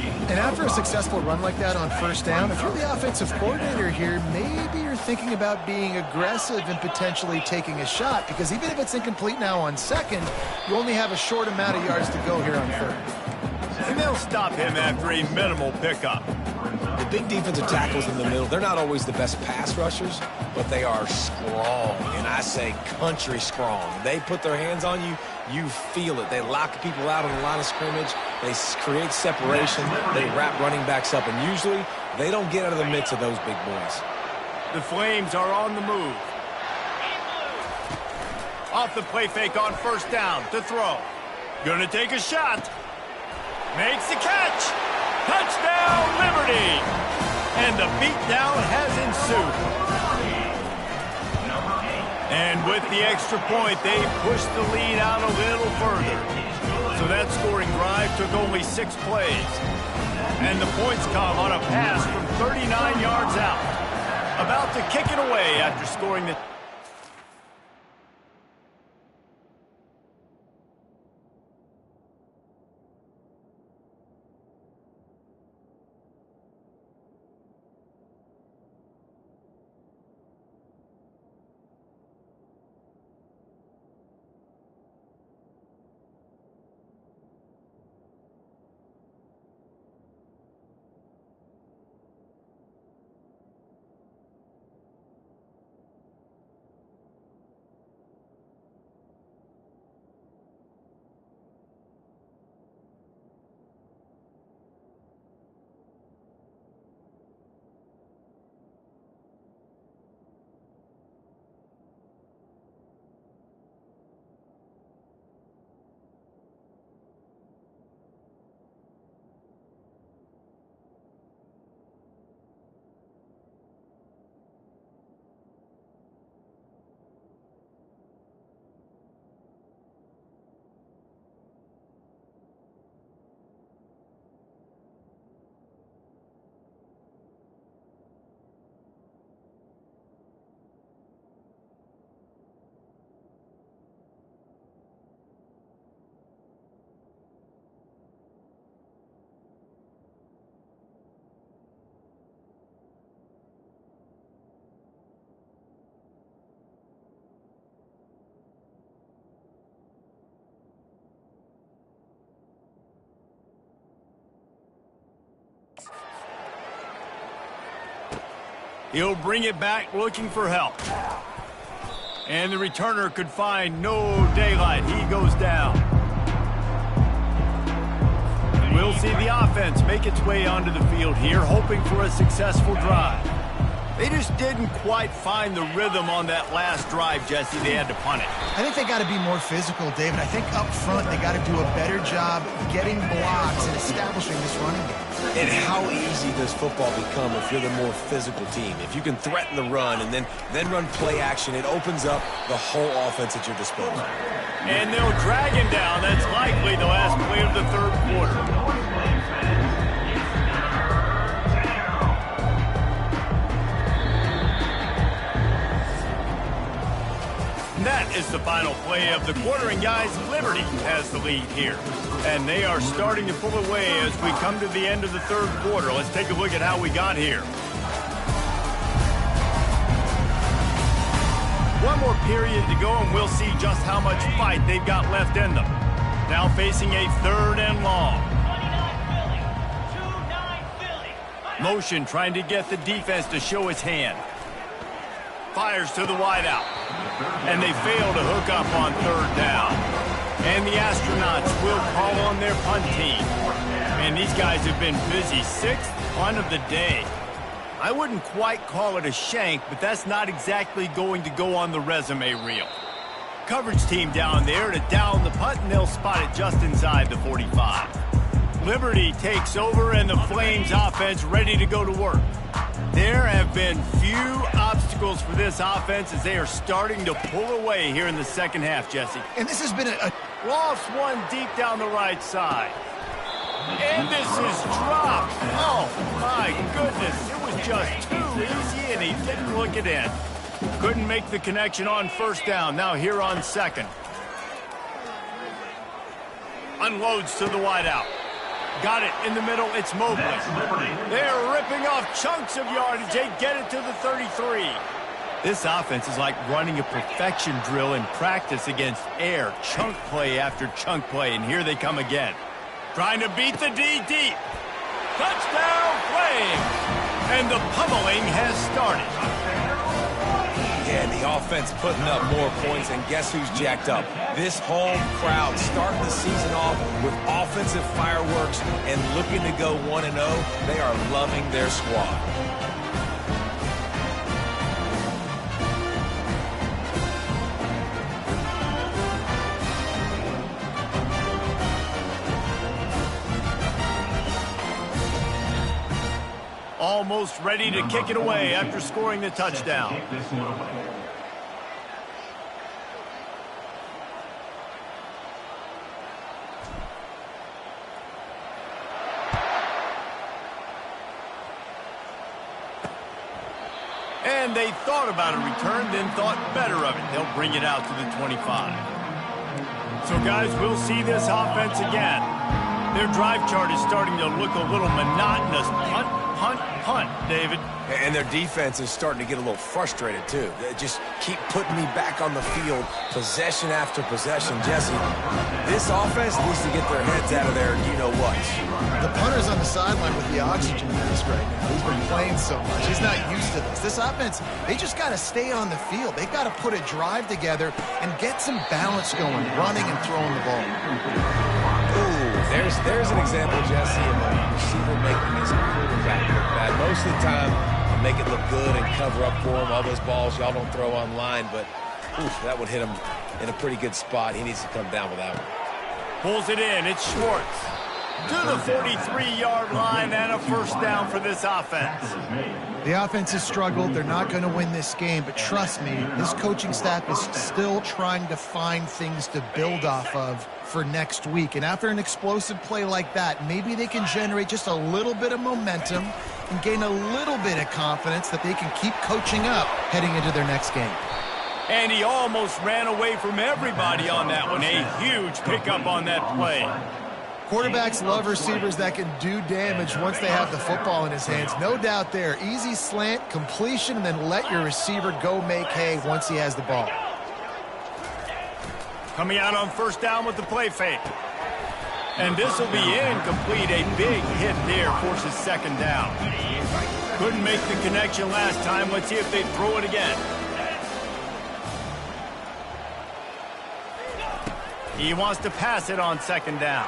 [SPEAKER 4] And after a successful run like that on first down, if you're the offensive coordinator here, maybe you're thinking about being aggressive and potentially taking a shot, because even if it's incomplete now on second, you only have a short amount of yards to go here on third.
[SPEAKER 1] And they'll stop him after a minimal pickup.
[SPEAKER 2] The big defensive tackles in the middle, they're not always the best pass rushers, but they are strong, and I say country strong. They put their hands on you, you feel it. They lock people out on the line of scrimmage. They create separation. They wrap running backs up, and usually they don't get out of the midst of those big boys.
[SPEAKER 1] The Flames are on the move. Off the play fake on first down to throw. Gonna take a shot. Makes the catch. Touchdown, Liberty. And the beatdown has ensued. And with the extra point, they pushed the lead out a little further. So that scoring drive took only 6 plays. And the points come on a pass from 39 yards out. About to kick it away after scoring the... He'll bring it back looking for help. And the returner could find no daylight. He goes down. We'll see the offense make its way onto the field here, hoping for a successful drive. They just didn't quite find the rhythm on that last drive, Jesse. They had to punt it.
[SPEAKER 4] I think they got to be more physical, David. I think up front they got to do a better job getting blocks and establishing this running game.
[SPEAKER 2] And how easy does football become if you're the more physical team? If you can threaten the run and then run play action, it opens up the whole offense at your disposal.
[SPEAKER 1] And they'll drag him down. That's likely the last play of the third quarter. That is the final play of the quarter, and guys, Liberty has the lead here. And they are starting to pull away as we come to the end of the third quarter. Let's take a look at how we got here. One more period to go, and we'll see just how much fight they've got left in them. Now facing a third and long. Motion trying to get the defense to show its hand. Fires to the wideout. And they fail to hook up on third down. And the Astronauts will call on their punt team. And these guys have been busy. 6th punt of the day. I wouldn't quite call it a shank, but that's not exactly going to go on the resume reel. Coverage team down there to down the punt, and they'll spot it just inside the 45. Liberty takes over, and the Flames offense ready to go to work. There have been few obstacles for this offense as they are starting to pull away here in the second half, Jesse.
[SPEAKER 4] And this has been a
[SPEAKER 1] lost one deep down the right side. And this is dropped. Oh, my goodness. It was just too easy, and he didn't look it in. Couldn't make the connection on first down. Now here on second. Unloads to the wideout. Got it in the middle. It's Mobley. They're ripping off chunks of yardage. They get it to the 33. This offense is like running a perfection drill in practice against air. Chunk play after chunk play, and here they come again. Trying to beat the D deep. Touchdown, Flames! And the pummeling has started.
[SPEAKER 2] Yeah, and the offense putting up more points, and guess who's jacked up? This home crowd starting the season off with offensive fireworks and looking to go 1-0. They are loving their squad.
[SPEAKER 1] Almost ready to kick it away after scoring the touchdown. And they thought about a return, then thought better of it. They'll bring it out to the 25. So, guys, we'll see this offense again. Their drive chart is starting to look a little monotonous. Punt, punt, punt, David.
[SPEAKER 2] And their defense is starting to get a little frustrated, too. They just keep putting me back on the field, possession after possession. Jesse, this offense needs to get their heads out of there, you know what.
[SPEAKER 4] The punter's on the sideline with the oxygen mask right now. He's been playing so much. He's not used to this. This offense, they just got to stay on the field. They've got to put a drive together and get some balance going, running and throwing the ball.
[SPEAKER 2] Ooh, there's an example, Jesse, of a receiver making his quarterback look bad. Most of the time, make it look good and cover up for him. All those balls y'all don't throw online, but oof, that would hit him in a pretty good spot. He needs to come down with that one.
[SPEAKER 1] Pulls it in. It's Schwartz. To the 43-yard line and a first down for this offense.
[SPEAKER 4] The offense has struggled. They're not going to win this game, but trust me, this coaching staff is still trying to find things to build off of for next week. And after an explosive play like that, maybe they can generate just a little bit of momentum and gain a little bit of confidence that they can keep coaching up heading into their next game.
[SPEAKER 1] And he almost ran away from everybody on that one. A huge pickup on that play.
[SPEAKER 4] Quarterbacks love receivers that can do damage once they have the football in his hands. No doubt there. Easy slant, completion, and then let your receiver go make hay once he has the ball.
[SPEAKER 1] Coming out on first down with the play fake. And this will be incomplete. A big hit there forces second down. Couldn't make the connection last time. Let's see if they throw it again. He wants to pass it on second down.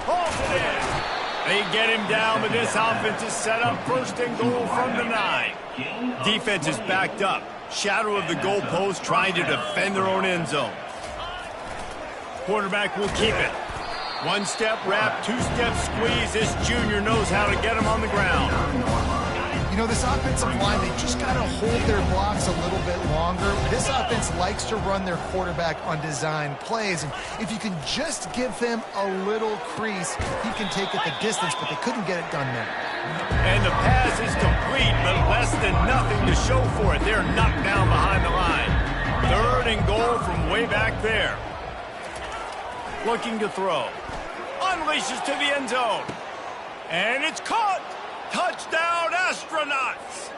[SPEAKER 1] Pulls it in. They get him down, but this offense is set up first and goal from the 9. Defense is backed up. Shadow of the goalpost trying to defend their own end zone. Quarterback will keep it. One-step wrap, two-step squeeze. This junior knows how to get him on the ground.
[SPEAKER 4] You know, this offensive line, they just got to hold their blocks a little bit longer. This offense likes to run their quarterback on design plays, and if you can just give him a little crease, he can take it the distance, but they couldn't get it done there.
[SPEAKER 1] And the pass is complete, but less than nothing to show for it. They're knocked down behind the line. Third and goal from way back there. Looking to throw. Unleashes to the end zone. And it's caught. Touchdown, Astronauts.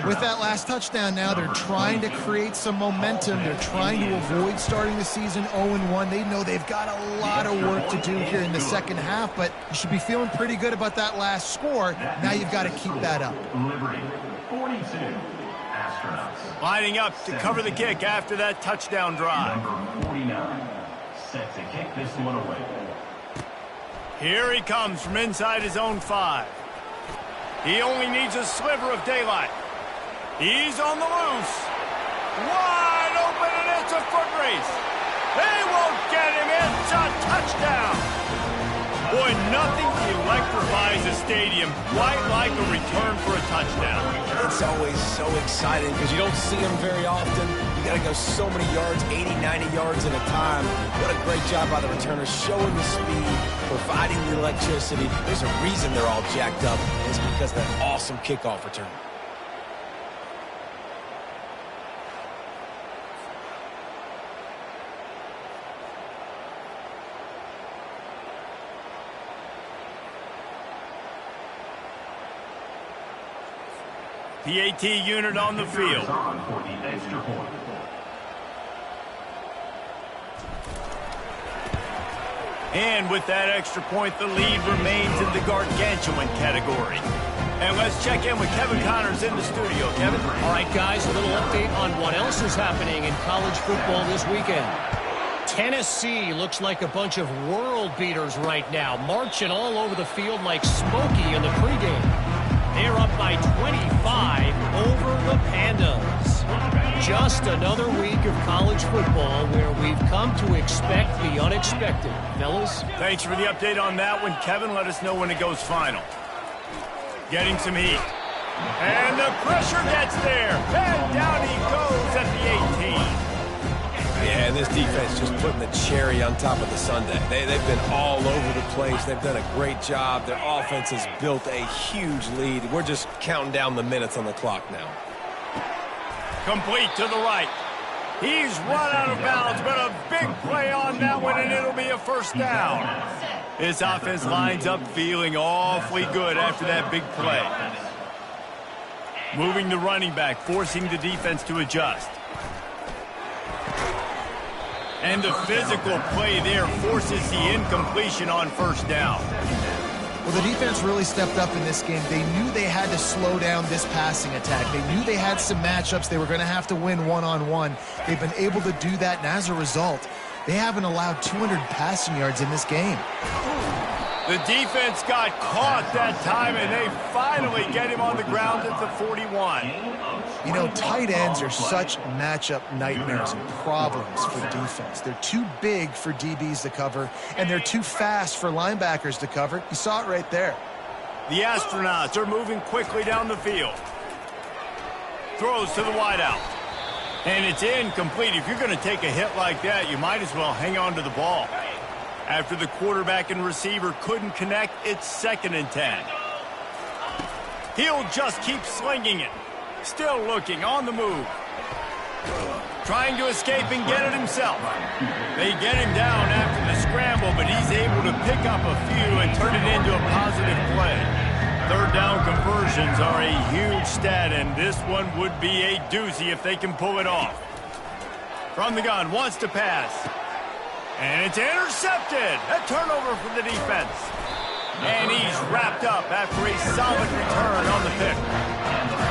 [SPEAKER 4] With that last touchdown now, they're trying to create some momentum. They're trying to avoid starting the season 0-1. They know they've got a lot of work to do here in the second half, but you should be feeling pretty good about that last score. Now you've got to keep that up.
[SPEAKER 6] Liberty, 42, Astronauts.
[SPEAKER 1] Lining up to cover the kick after that touchdown drive.
[SPEAKER 6] Number 49, set to kick this one away.
[SPEAKER 1] Here he comes from inside his own 5. He only needs a sliver of daylight. He's on the loose. Wide open, and it's a foot race. They won't get him. It's a touchdown. Boy, nothing electrifies a stadium quite like a return for a touchdown.
[SPEAKER 2] It's always so exciting because you don't see them very often. You got to go so many yards, 80, 90 yards at a time. What a great job by the returners, showing the speed, providing the electricity. There's a reason they're all jacked up. It's because of that awesome kickoff return.
[SPEAKER 1] PAT unit on the field.
[SPEAKER 6] On for the extra point.
[SPEAKER 1] And with that extra point, the lead remains in the gargantuan category. And let's check in with Kevin Connors in the studio. Kevin?
[SPEAKER 5] All right, guys, a little update on what else is happening in college football this weekend. Tennessee looks like a bunch of world beaters right now, marching all over the field like Smokey in the pregame. They're up by 25 over the Pandas. Just another week of college football where we've come to expect the unexpected. Fellas?
[SPEAKER 1] Thanks for the update on that one, Kevin. Let us know when it goes final. Getting some heat. And the pressure gets there. And down he goes at the 18.
[SPEAKER 2] Yeah, and this defense just putting the cherry on top of the sundae. They've been all over the place. They've done a great job. Their offense has built a huge lead. We're just counting down the minutes on the clock now.
[SPEAKER 1] Complete to the right. He's run out of bounds, but a big play on that one, and it'll be a first down. His offense lines up feeling awfully good after that big play. Moving the running back, forcing the defense to adjust. And the physical play there forces the incompletion on first down.
[SPEAKER 4] Well, the defense really stepped up in this game. They knew they had to slow down this passing attack. They knew they had some matchups they were going to have to win one-on-one. They've been able to do that, and as a result, they haven't allowed 200 passing yards in this game.
[SPEAKER 1] The defense got caught that time, and they finally get him on the ground at the 41.
[SPEAKER 4] You know, tight ends are such matchup nightmares and problems for defense. They're too big for DBs to cover, and they're too fast for linebackers to cover. You saw it right there.
[SPEAKER 1] The Astronauts are moving quickly down the field. Throws to the wideout. And it's incomplete. If you're going to take a hit like that, you might as well hang on to the ball. After the quarterback and receiver couldn't connect, it's 2nd and 10. He'll just keep slinging it. Still looking, on the move. Trying to escape and get it himself. They get him down after the scramble, but he's able to pick up a few and turn it into a positive play. 3rd down conversions are a huge stat, and this one would be a doozy if they can pull it off. From the gun, wants to pass. And it's intercepted. A turnover for the defense. And he's wrapped up after a solid return on the pick.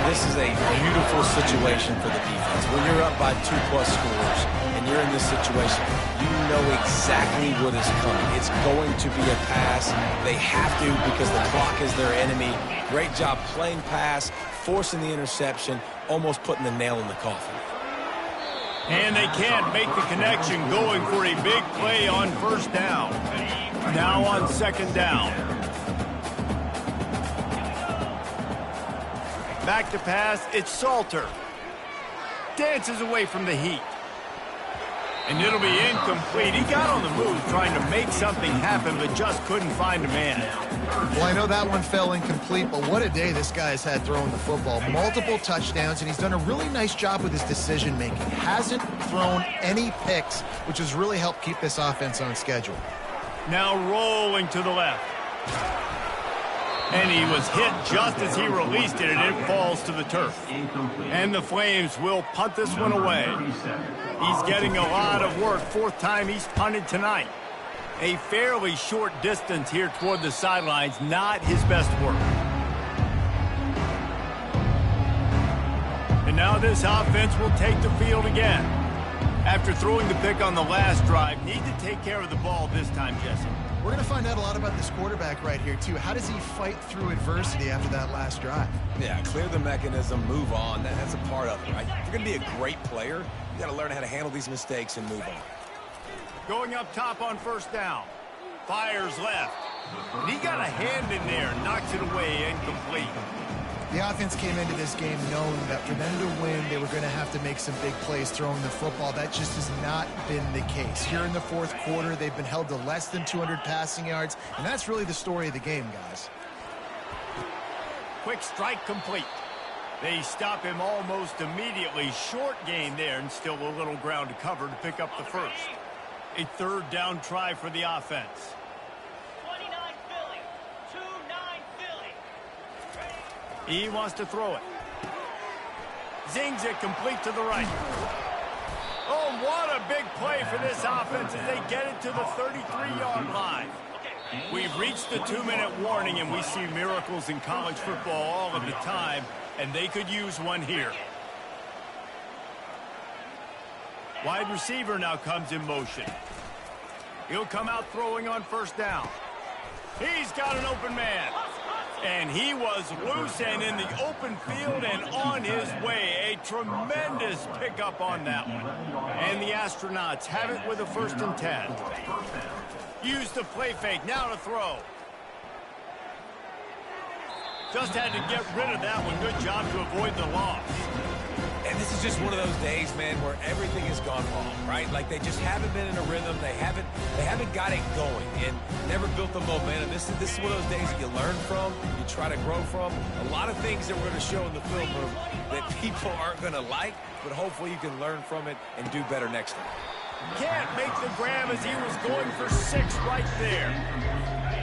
[SPEAKER 2] This is a beautiful situation for the defense. When you're up by 2+ scores and you're in this situation, you know exactly what is coming. It's going to be a pass. They have to because the clock is their enemy. Great job playing pass, forcing the interception, almost putting the nail in the coffin.
[SPEAKER 1] And they can't make the connection, going for a big play on 1st down. Now on 2nd down. Back to pass, it's Salter. Dances away from the heat. And it'll be incomplete. He got on the move trying to make something happen, but just couldn't find a man.
[SPEAKER 4] Well, I know that one fell incomplete, but what a day this guy's had throwing the football. Multiple touchdowns, and he's done a really nice job with his decision-making. Hasn't thrown any picks, which has really helped keep this offense on schedule.
[SPEAKER 1] Now rolling to the left. And he was hit just as he released it, and it falls to the turf. And the Flames will punt this one away. He's getting a lot of work. 4th time he's punted tonight. A fairly short distance here toward the sidelines, not his best work. And now this offense will take the field again. After throwing the pick on the last drive, need to take care of the ball this time, Jesse.
[SPEAKER 4] We're going to find out a lot about this quarterback right here, too. How does he fight through adversity after that last drive?
[SPEAKER 2] Yeah, clear the mechanism, move on. That's a part of it, right? If you're going to be a great player, you got to learn how to handle these mistakes and move on.
[SPEAKER 1] Going up top on 1st down. Fires left. And he got a hand in there and knocks it away, incomplete.
[SPEAKER 4] The offense came into this game knowing that for them to win, they were going to have to make some big plays throwing the football. That just has not been the case. Here in the 4th quarter, they've been held to less than 200 passing yards, and that's really the story of the game, guys.
[SPEAKER 1] Quick strike complete. They stop him almost immediately. Short gain there, and still a little ground to cover to pick up the first. A 3rd down try for the offense.
[SPEAKER 7] 29 Philly. 2-9 Philly.
[SPEAKER 1] He wants to throw it. Zings it complete to the right. Oh, what a big play for this offense as they get it to the 33-yard line. We've reached the 2-minute warning, and we see miracles in college football all of the time, and they could use one here. Wide receiver now comes in motion. He'll come out throwing on first down. He's got an open man. And he was loose and in the open field and on his way. A tremendous pickup on that one. And the Astronauts have it with a 1st and 10. Use the play fake, now to throw. Just had to get rid of that one. Good job to avoid the loss.
[SPEAKER 2] And this is just one of those days, man, where everything has gone wrong, right? Like they just haven't been in a rhythm. They haven't got it going and never built the momentum. This is one of those days that you learn from, you try to grow from. A lot of things that we're going to show in the film room that people aren't going to like, but hopefully you can learn from it and do better next time.
[SPEAKER 1] Can't make the grab as he was going for 6 right there.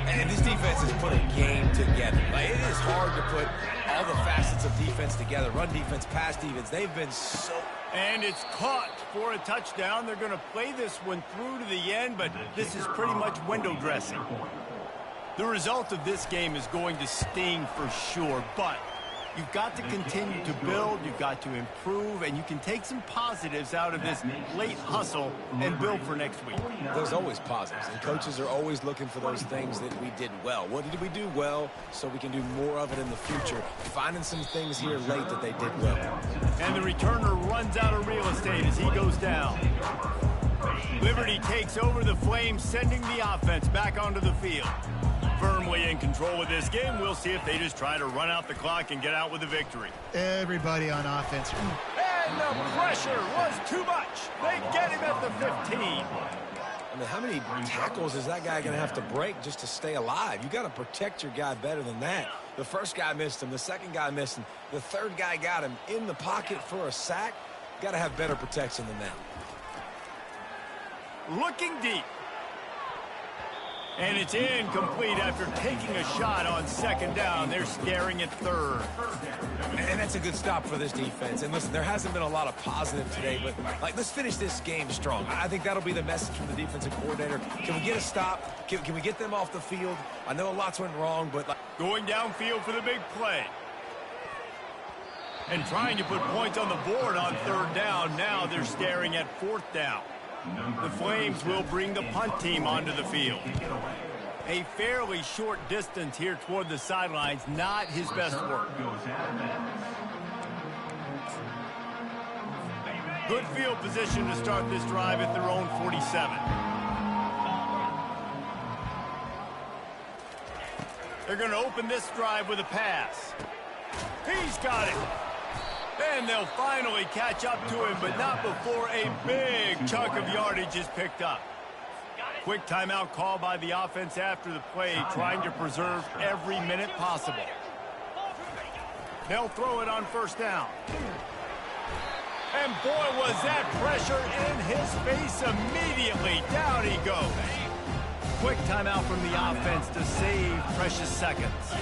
[SPEAKER 2] And this defense has put a game together. Like, it is hard to put all the facets of defense together. Run defense, pass defense. They've been so...
[SPEAKER 1] And it's caught for a touchdown. They're going to play this one through to the end, but this is pretty much window dressing. The result of this game is going to sting for sure, but you've got to continue to build, you've got to improve, and you can take some positives out of this late hustle and build for next week.
[SPEAKER 2] There's always positives, and coaches are always looking for those things that we did well. What did we do well so we can do more of it in the future? Finding some things here late that they did well.
[SPEAKER 1] And the returner runs out of real estate as he goes down. Liberty takes over the Flames, sending the offense back onto the field. Firmly in control of this game. We'll see if they just try to run out the clock and get out with a victory.
[SPEAKER 4] Everybody on offense.
[SPEAKER 1] And the pressure was too much. They get him at the 15.
[SPEAKER 2] I mean, how many tackles is that guy going to have to break just to stay alive? You got to protect your guy better than that. The first guy missed him. The second guy missed him. The third guy got him in the pocket for a sack. Got to have better protection than that.
[SPEAKER 1] Looking deep. And it's incomplete after taking a shot on 2nd down. They're staring at 3rd.
[SPEAKER 2] And that's a good stop for this defense. And listen, there hasn't been a lot of positive today, but like, let's finish this game strong. I think that'll be the message from the defensive coordinator. Can we get a stop? Can we get them off the field? I know lots went wrong, but like...
[SPEAKER 1] Going downfield for the big play. And trying to put points on the board on 3rd down. Now they're staring at 4th down. The Flames will bring the punt team onto the field. A fairly short distance here toward the sidelines, not his best work. Good field position to start this drive at their own 47. They're going to open this drive with a pass. He's got it. And they'll finally catch up to him, but not before a big chunk of yardage is picked up. Quick timeout call by the offense after the play, trying to preserve every minute possible. They'll throw it on 1st down. And boy, was that pressure in his face immediately. Down he goes. Quick timeout from the offense to save precious seconds.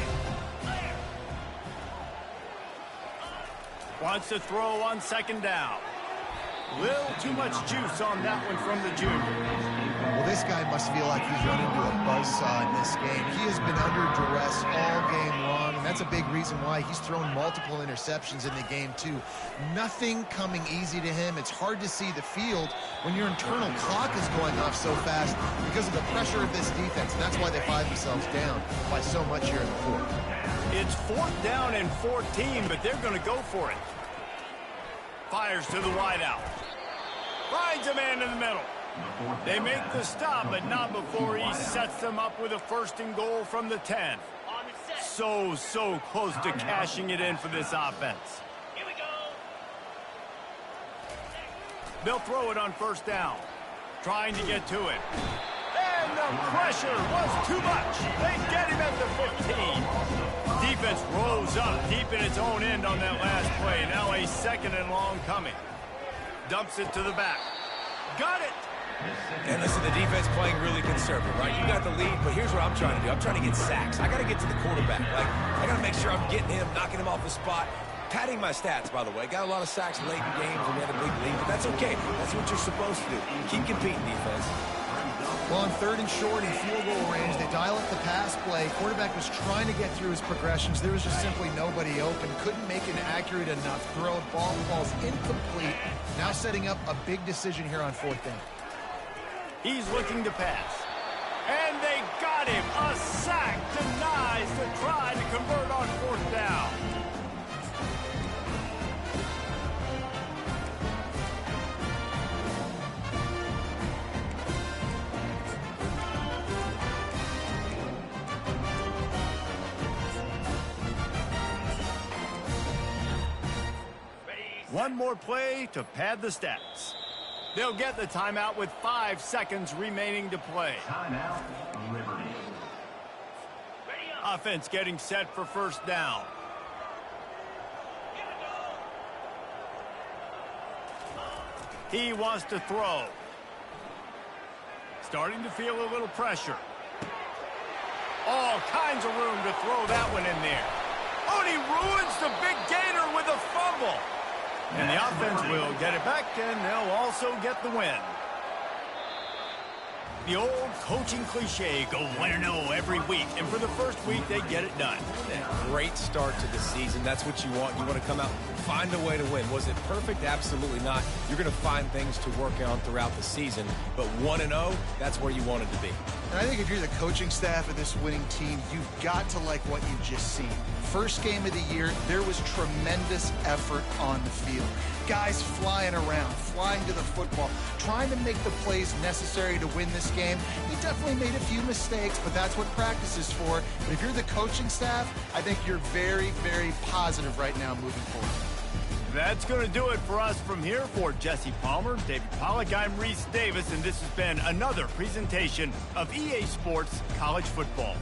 [SPEAKER 1] Wants to throw on 2nd down. Little too much juice on that one from the junior.
[SPEAKER 4] Well, this guy must feel like he's run into a buzzsaw in this game. He has been under duress all game long, and that's a big reason why he's thrown multiple interceptions in the game, too. Nothing coming easy to him. It's hard to see the field when your internal clock is going off so fast because of the pressure of this defense, and that's why they find themselves down by so much here in the 4th.
[SPEAKER 1] It's 4th down and 14, but they're going to go for it. Fires to the wideout. Finds a man in the middle. They make the stop, but not before he sets them up with a 1st and goal from the 10. So close to cashing it in for this offense. They'll throw it on 1st down. Trying to get to it. And the pressure was too much. They get him at the 15. Defense rose up deep in its own end on that last play. Now a 2nd and long coming. Dumps it to the back. Got it.
[SPEAKER 2] And listen, the defense playing really conservative, right? You got the lead, but here's what I'm trying to do. I'm trying to get sacks. I got to get to the quarterback. Like, I got to make sure I'm getting him, knocking him off the spot. Padding my stats, by the way. Got a lot of sacks late in games and we had a big lead, but that's okay. That's what you're supposed to do. Keep competing, defense.
[SPEAKER 4] Well, on 3rd and short in field goal range, they dial up the pass play. Quarterback was trying to get through his progressions. There was just simply nobody open. Couldn't make an accurate enough throw. Ball falls incomplete. Now setting up a big decision here on 4th down.
[SPEAKER 1] He's looking to pass. And they got him. A sack denies the try to convert on 4th down. One more play to pad the stats. They'll get the timeout with 5 seconds remaining to play.
[SPEAKER 6] Timeout, Liberty.
[SPEAKER 1] Offense getting set for 1st down. He wants to throw. Starting to feel a little pressure. All kinds of room to throw that one in there. Oh, and he ruins the big gainer with a fumble. And the offense will get it back, and they'll also get the win. The old coaching cliche, go 1-0 every week, and for the first week, they get it done.
[SPEAKER 2] Great start to the season. That's what you want. You want to come out, find a way to win. Was it perfect? Absolutely not. You're going to find things to work on throughout the season, but 1-0, that's where you want it to be.
[SPEAKER 4] And I think if you're the coaching staff of this winning team, you've got to like what you've just seen. First game of the year, there was tremendous effort on the field. Guys flying around, flying to the football, trying to make the plays necessary to win this game. He definitely made a few mistakes, but that's what practice is for. But if you're the coaching staff, I think you're very, very positive right now moving forward.
[SPEAKER 1] That's going to do it for us from here. For Jesse Palmer, David Pollack, I'm Reese Davis, and this has been another presentation of EA Sports College Football.